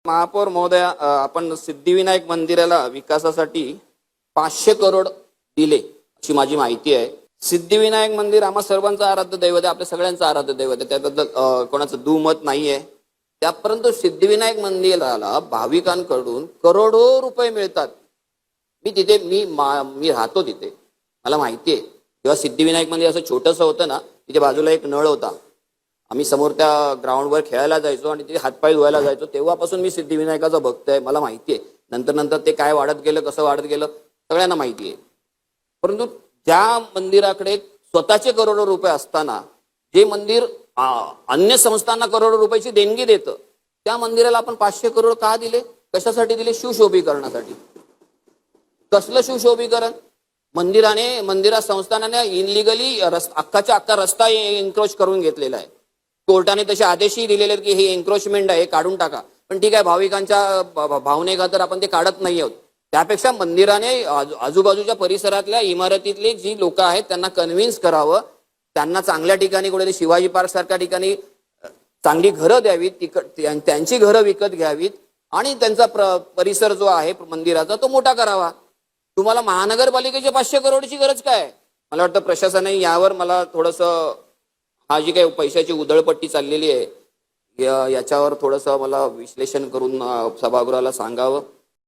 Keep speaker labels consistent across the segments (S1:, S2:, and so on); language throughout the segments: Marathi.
S1: महापौर महोदय, आपण सिद्धिविनायक मंदिराला विकासासाठी 500 करोड दिले अशी माझी माहिती आहे. सिद्धिविनायक मंदिर आम्हा सर्वांचं आराध्य दैवत आहे, आपल्या सगळ्यांचं आराध्य दैवत आहे, त्याबद्दल कोणाचं दुमत नाहीये. त्यापर्यंत सिद्धिविनायक मंदिराला भाविकांकडून करोडो रुपये मिळतात. मी राहतो तिथे, मला माहिती आहे. जेव्हा सिद्धिविनायक मंदिर असं छोटंसं होतं ना, तिथे बाजूला एक नळ होता, आम्ही समोर त्या ग्राउंडवर खेळायला जायचो आणि तिथे हातपाय धुवायला जायचो. तेव्हापासून मी सिद्धिविनायकाचा भक्त आहे, मला माहिती आहे. नंतर नंतर ते काय वाढत गेलं, कसं वाढत गेलं, सगळ्यांना माहिती आहे. परंतु त्या मंदिराकडे स्वतःचे करोडो रुपये असताना जे मंदिर अन्य संस्थांना करोडो रुपयाची देणगी देतं, त्या मंदिराला आपण 500 करोड का दिले? कशासाठी दिले? शिवशोभीकरणासाठी. कसलं शिवशोभीकरण? मंदिरा संस्थानाने इनलिगली अख्खाच्या अख्खा रस्ता एन्क्रोच करून घेतलेला आहे. कोर्टाने तसे आदेशही दिलेले आहेत की हे एन्क्रोचमेंट आहे, काढून टाका. पण ठीक आहे, भाविकांच्या भावनेखातर आपण ते काढत नाही आहोत. त्यापेक्षा मंदिराने आजूबाजूच्या परिसरातल्या इमारतीतली जी लोक आहेत त्यांना कन्व्हिन्स करावं, त्यांना चांगल्या ठिकाणी, कुठे शिवाजी पार्क सारख्या ठिकाणी चांगली घरं द्यावीत, त्यांची घरं विकत घ्यावीत आणि त्यांचा परिसर जो आहे मंदिराचा तो मोठा करावा. तुम्हाला महानगरपालिकेच्या 500 करोडची गरज काय? मला वाटतं प्रशासनाने यावर, मला थोडंसं हा जी काही पैशाची उधळपट्टी चाललेली आहे याच्यावर थोडंसं मला विश्लेषण करून सभागृहाला सांगावं.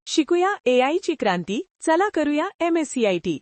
S2: शिकूया AI ची क्रांती, चला करूया MSCIT.